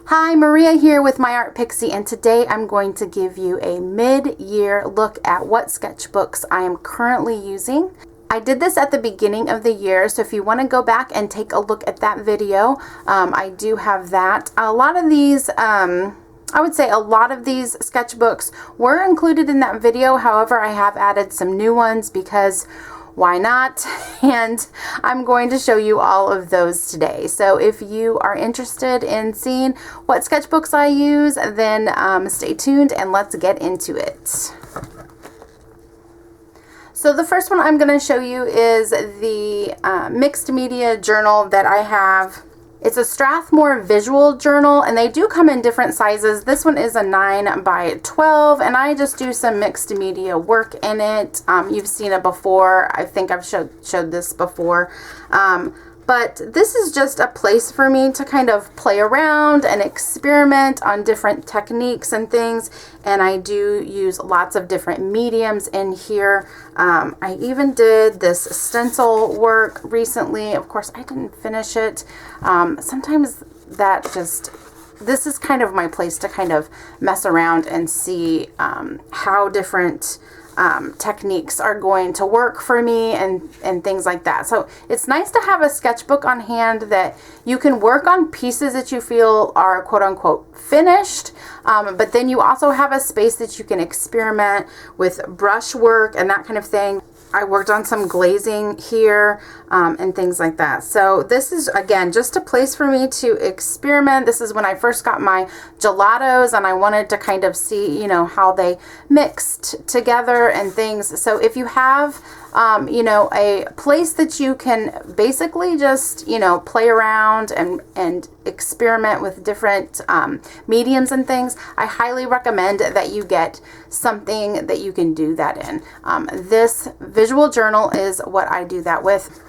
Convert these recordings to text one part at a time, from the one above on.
Hi, Maria here with My Art Pixie, and today I'm going to give you a mid-year look at what sketchbooks I am currently using. I did this at the beginning of the year, so if you want to go back and take a look at that video, I do have that. A lot of these, I would say a lot of these sketchbooks were included in that video. However, I have added some new ones because why not? And I'm going to show you all of those today. So if you are interested in seeing what sketchbooks I use, then stay tuned and let's get into it. So the first one I'm going to show you is the mixed media journal that I have. It's a Strathmore visual journal, and they do come in different sizes. This one is a 9 by 12, and I just do some mixed media work in it. You've seen it before. I think I've showed this before. But this is just a place for me to kind of play around and experiment on different techniques and things. And I do use lots of different mediums in here. I even did this stencil work recently. Of course, I didn't finish it. Sometimes this is kind of my place to kind of mess around and see how different techniques are going to work for me and things like that. So it's nice to have a sketchbook on hand that you can work on pieces that you feel are quote unquote finished, but then you also have a space that you can experiment with brush work and that kind of thing. I worked on some glazing here and things like that. So this is, again, just a place for me to experiment. This is when I first got my gelatos and I wanted to kind of see, you know, how they mixed together and things. So if you have, you know, a place that you can basically just, you know, play around and experiment with different mediums and things, I highly recommend that you get something that you can do that in. This visual journal is what I do that with.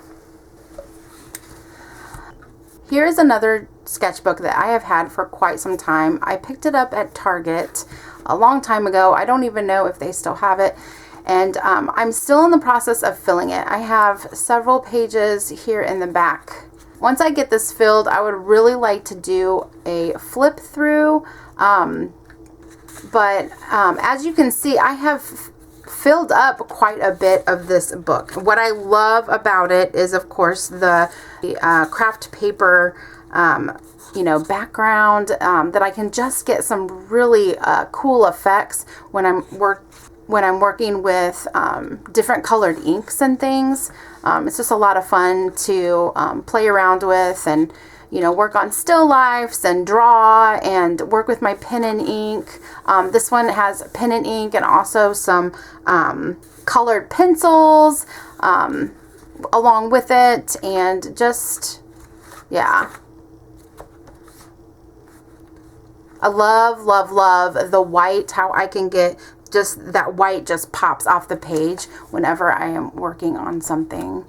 Here's another sketchbook that I have had for quite some time. I picked it up at Target a long time ago. I don't even know if they still have it. And I'm still in the process of filling it. I have several pages here in the back. Once I get this filled, I would really like to do a flip through. But as you can see, I have filled up quite a bit of this book. What I love about it is, of course, the craft paper, you know, background that I can just get some really cool effects when I'm working with different colored inks and things. It's just a lot of fun to play around with and, you know, work on still lifes and draw and work with my pen and ink. This one has pen and ink and also some colored pencils along with it, and just, yeah. I love the white, how I can get just that white just pops off the page whenever I am working on something.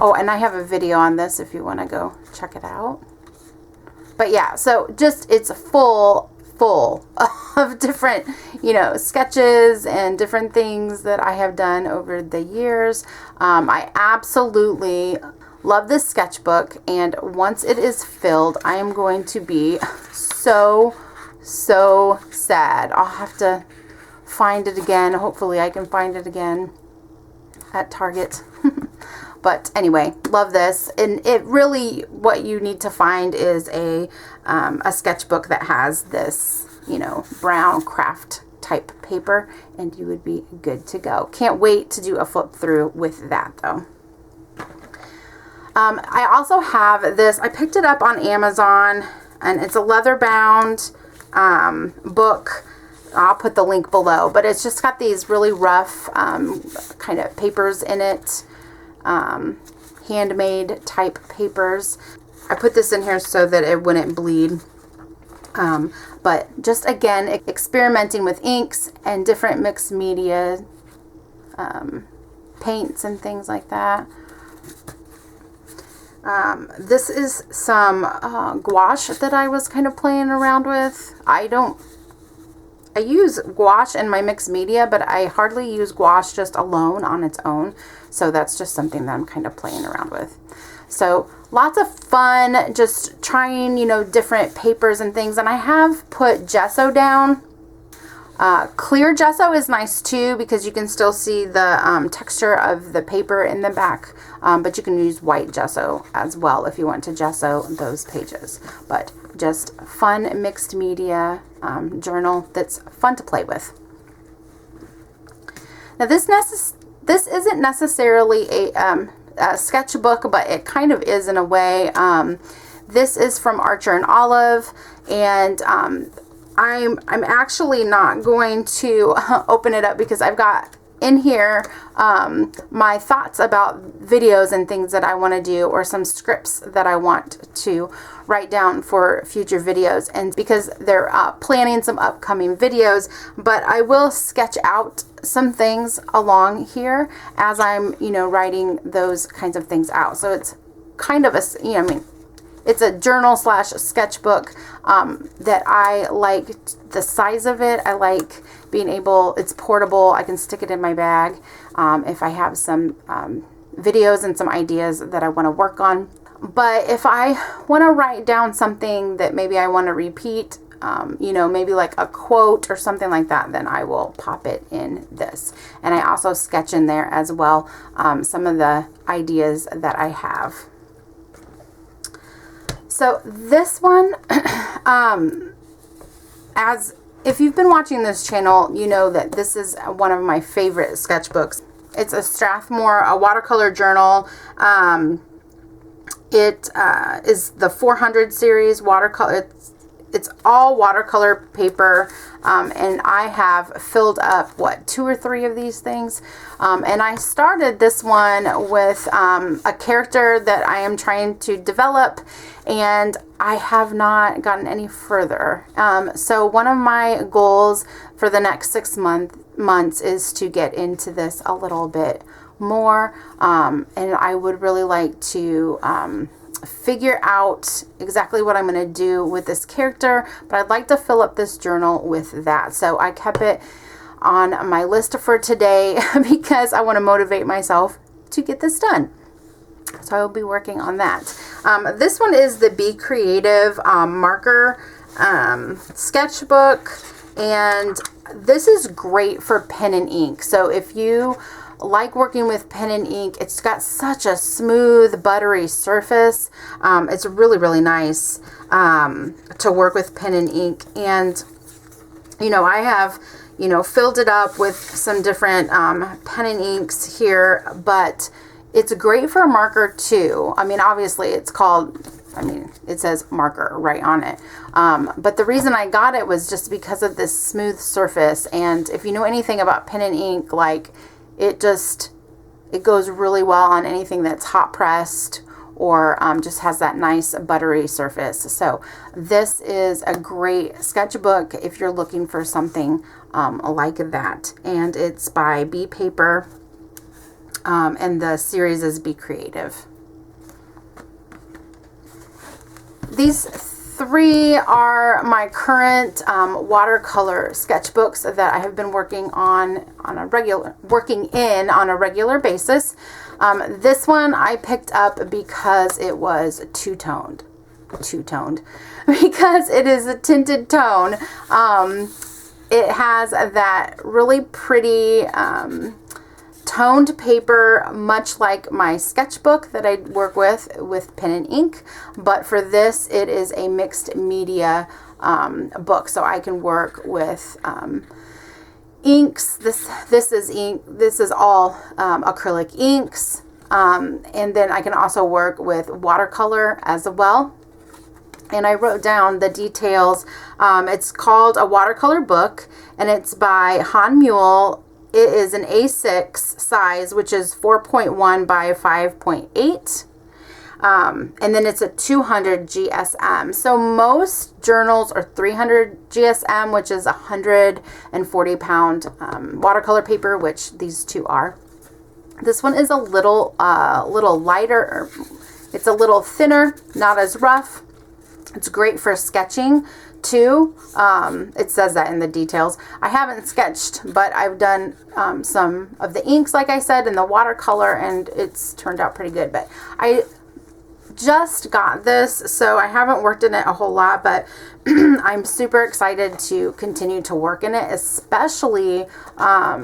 Oh, and I have a video on this if you want to go check it out. But yeah, so just it's full of different, you know, sketches and different things that I have done over the years. I absolutely love this sketchbook, and once it is filled, I am going to be so sad. I'll have to find it again. Hopefully I can find it again at Target. But anyway, love this. And it really, what you need to find is a sketchbook that has this, you know, brown craft type paper, and you would be good to go. Can't wait to do a flip through with that though. I also have this, I picked it up on Amazon, and it's a leather bound book. I'll put the link below, but it's just got these really rough kind of papers in it. Handmade type papers. I put this in here so that it wouldn't bleed. But just again, experimenting with inks and different mixed media paints and things like that. This is some gouache that I was kind of playing around with. I use gouache in my mixed media, but I hardly use gouache just alone on its own. So that's just something that I'm kind of playing around with. So lots of fun just trying, you know, different papers and things. And I have put gesso down. Clear gesso is nice too, because you can still see the texture of the paper in the back, but you can use white gesso as well if you want to gesso those pages. But just fun mixed media journal that's fun to play with. Now this isn't necessarily a sketchbook, but it kind of is in a way. This is from Archer and Olive, and I'm actually not going to open it up because I've got in here my thoughts about videos and things that I want to do, or some scripts that I want to write down for future videos, and because they're planning some upcoming videos. But I will sketch out some things along here as I'm, you know, writing those kinds of things out. So it's kind of a, you know, I mean, it's a journal slash sketchbook that I like the size of it. I like being able, it's portable. I can stick it in my bag if I have some videos and some ideas that I want to work on. But if I want to write down something that maybe I want to repeat, you know, maybe like a quote or something like that, then I will pop it in this. And I also sketch in there as well some of the ideas that I have. So this one, as if you've been watching this channel, you know that this is one of my favorite sketchbooks. It's a Strathmore, a watercolor journal. It is the 400 series watercolor. It's all watercolor paper, and I have filled up, what, 2 or 3 of these things. And I started this one with a character that I am trying to develop, and I have not gotten any further. So one of my goals for the next 6 months is to get into this a little bit more, and I would really like to figure out exactly what I'm going to do with this character, but I'd like to fill up this journal with that. So I kept it on my list for today because I want to motivate myself to get this done. So I will be working on that. This one is the Be Creative marker sketchbook, and this is great for pen and ink. So if you like working with pen and ink, it's got such a smooth, buttery surface. It's really, really nice to work with pen and ink. And, you know, I have, you know, filled it up with some different pen and inks here, but it's great for a marker too. I mean, obviously it's called, I mean, it says marker right on it. But the reason I got it was just because of this smooth surface. And if you know anything about pen and ink, like, it goes really well on anything that's hot pressed or just has that nice buttery surface. So this is a great sketchbook if you're looking for something like that. And it's by Be Paper, and the series is Be Creative. These 3 are my current watercolor sketchbooks that I have been working in on a regular basis. This one I picked up because it was two-toned, because it is a tinted tone. It has that really pretty toned paper, much like my sketchbook that I work with pen and ink, but for this it is a mixed media book, so I can work with inks. This is ink. This is all acrylic inks, and then I can also work with watercolor as well. And I wrote down the details. It's called A Watercolor Book, and it's by Han Mule. It is an A6 size, which is 4.1 by 5.8. And then it's a 200 GSM. So most journals are 300 GSM, which is 140 pound watercolor paper, which these 2 are. This one is a little lighter. It's a little thinner, not as rough. It's great for sketching too. It says that in the details. I haven't sketched, but I've done some of the inks, like I said, and the watercolor, and it's turned out pretty good. But just got this, so I haven't worked in it a whole lot, but I'm super excited to continue to work in it, especially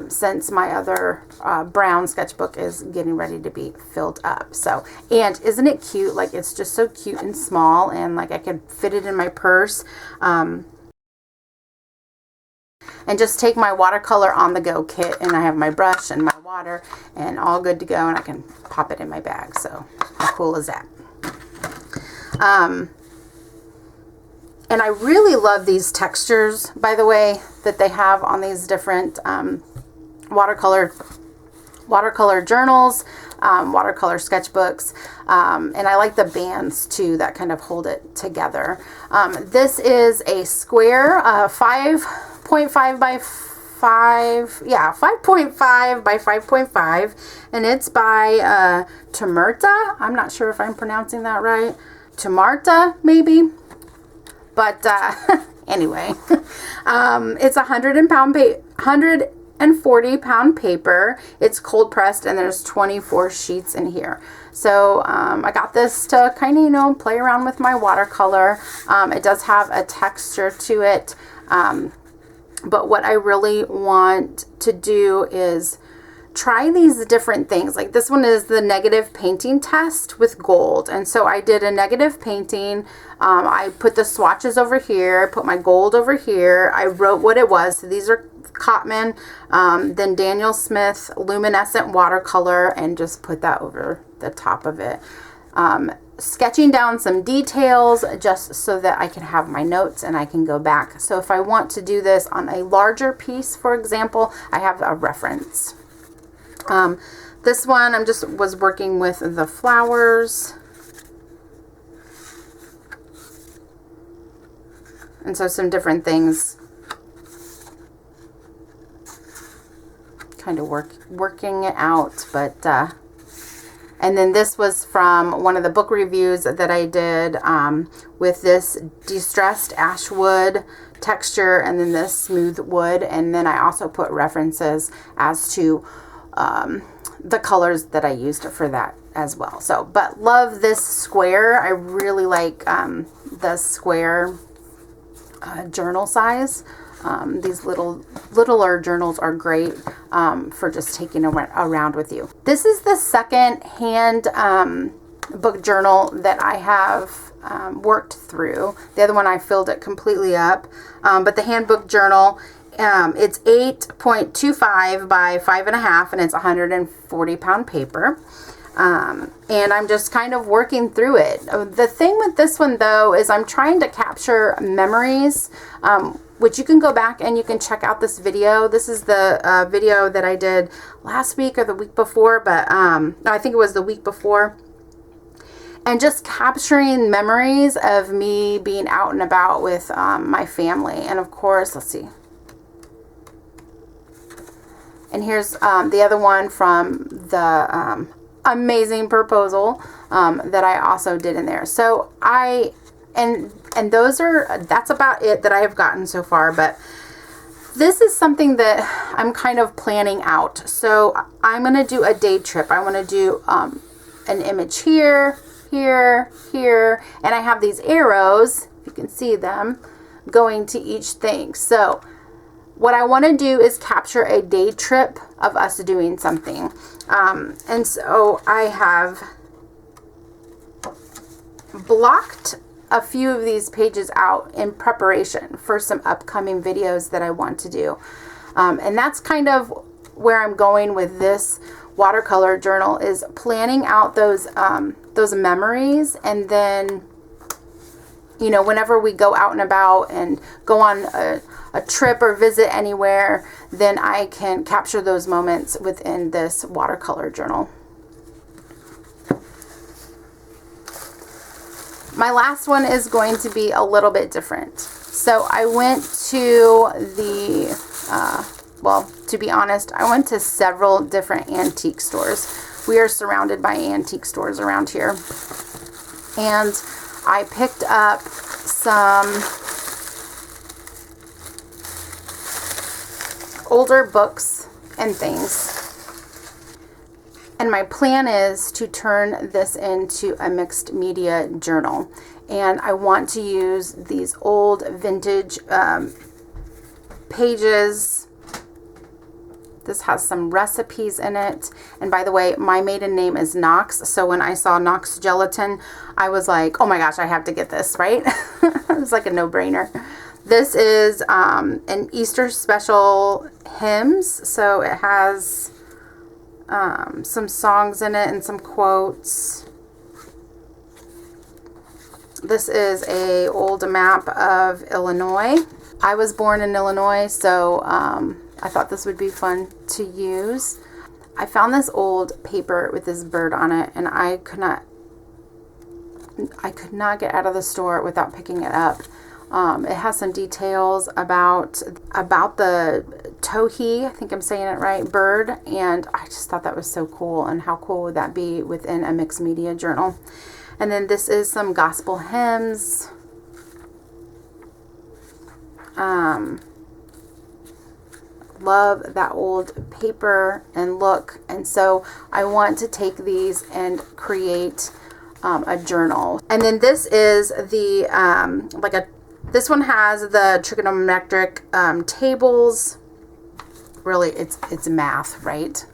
since my other brown sketchbook is getting ready to be filled up. So, and isn't it cute? Like, it's just so cute and small, and like I could fit it in my purse. And just take my watercolor on the go kit, and I have my brush and my water and all good to go, and I can pop it in my bag. So how cool is that? And I really love these textures, by the way, that they have on these different watercolor journals, watercolor sketchbooks, and I like the bands too that kind of hold it together. This is a square 5.5 by 5, yeah, 5.5 by 5.5, and it's by Tamerta. I'm not sure if I'm pronouncing that right. Tamerta, maybe. But anyway, it's 140 pound paper. It's cold pressed, and there's 24 sheets in here. So I got this to kind of, you know, play around with my watercolor. It does have a texture to it. But what I really want to do is try these different things. Like this one is the negative painting test with gold. And so I did a negative painting. I put the swatches over here, put my gold over here. I wrote what it was. So these are Cotman, then Daniel Smith luminescent watercolor, and just put that over the top of it. Sketching down some details just so that I can have my notes and I can go back. So if I want to do this on a larger piece, for example, I have a reference. This one was working with the flowers. And so some different things, kind of working it out, but and then this was from one of the book reviews that I did with this distressed ash wood texture, and then this smooth wood, and then I also put references as to the colors that I used for that as well. So, but love this square. I really like the square journal size. These littler journals are great for just taking around with you. This is the second hand book journal that I have worked through. The other one I filled it completely up, but the handbook journal, it's 8.25 by 5.5, and it's 140 pound paper. And I'm just kind of working through it. The thing with this one though is I'm trying to capture memories, which you can go back and you can check out this video. This is the video that I did last week or the week before, but no, I think it was the week before. And just capturing memories of me being out and about with my family. And of course, let's see. And here's the other one from the amazing proposal that I also did in there. So and that's about it that I have gotten so far, but this is something that I'm kind of planning out. So I'm going to do a day trip. I want to do an image here, here, here, and I have these arrows, if you can see them, going to each thing. So what I want to do is capture a day trip of us doing something. And so I have blocked a few of these pages out in preparation for some upcoming videos that I want to do. And that's kind of where I'm going with this watercolor journal, is planning out those memories, and then, you know, whenever we go out and about and go on a trip or visit anywhere, then I can capture those moments within this watercolor journal. My last one is going to be a little bit different. So I went to well, to be honest, I went to several different antique stores. We are surrounded by antique stores around here. And I picked up some older books and things. And my plan is to turn this into a mixed media journal. And I want to use these old vintage pages. This has some recipes in it. And by the way, my maiden name is Knox. So when I saw Knox Gelatin, I was like, oh my gosh, I have to get this, right? It was like a no-brainer. This is an Easter special hymns. So it has some songs in it and some quotes. This is a old map of Illinois. I was born in Illinois, so I thought this would be fun to use. I found this old paper with this bird on it, and I could not get out of the store without picking it up. It has some details about the towhee, I think I'm saying it right, bird, and I just thought that was so cool. And how cool would that be within a mixed media journal? And then this is some gospel hymns. Love that old paper and look. And so I want to take these and create a journal. And then this is the this one has the trigonometric tables. Really, it's math, right?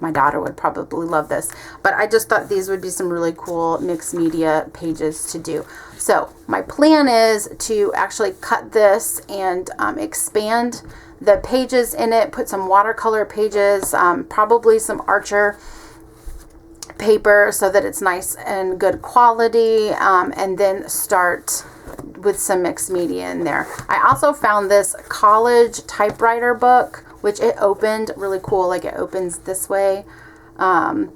My daughter would probably love this, but I just thought these would be some really cool mixed media pages to do. So my plan is to actually cut this and expand the pages in it, put some watercolor pages, probably some Archer paper so that it's nice and good quality, and then start with some mixed media in there. I also found this college typewriter book, which it opened really cool. Like, it opens this way. And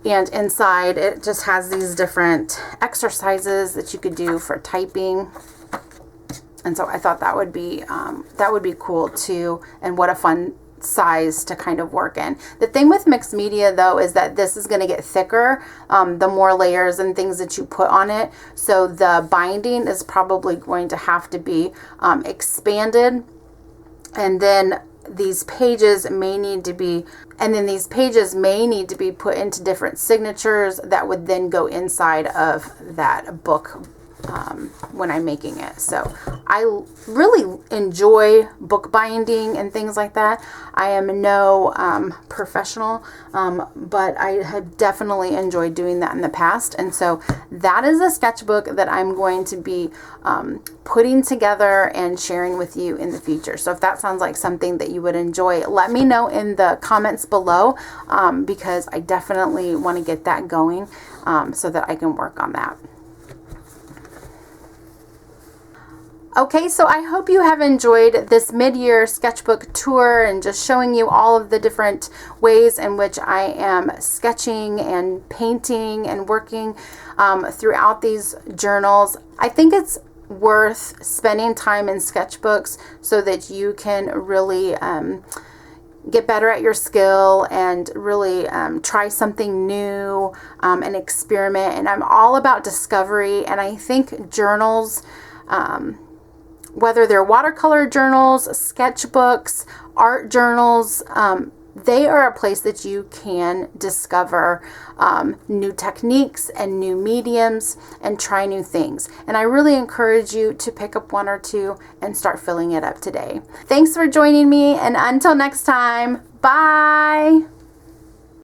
inside it just has these different exercises that you could do for typing. And so I thought that would be cool too. And what a fun size to kind of work in. The thing with mixed media though is that this is going to get thicker the more layers and things that you put on it. So the binding is probably going to have to be expanded. And then these pages may need to be put into different signatures that would then go inside of that book when I'm making it. So I really enjoy book binding and things like that. I am no professional, but I have definitely enjoyed doing that in the past. And so that is a sketchbook that I'm going to be putting together and sharing with you in the future. So if that sounds like something that you would enjoy, let me know in the comments below, because I definitely want to get that going so that I can work on that. Okay, so I hope you have enjoyed this mid-year sketchbook tour and just showing you all of the different ways in which I am sketching and painting and working throughout these journals. I think it's worth spending time in sketchbooks so that you can really get better at your skill and really try something new and experiment. And I'm all about discovery, and I think journals, whether they're watercolor journals, sketchbooks, art journals, they are a place that you can discover new techniques and new mediums and try new things. And I really encourage you to pick up one or two and start filling it up today. Thanks for joining me, and until next time, bye!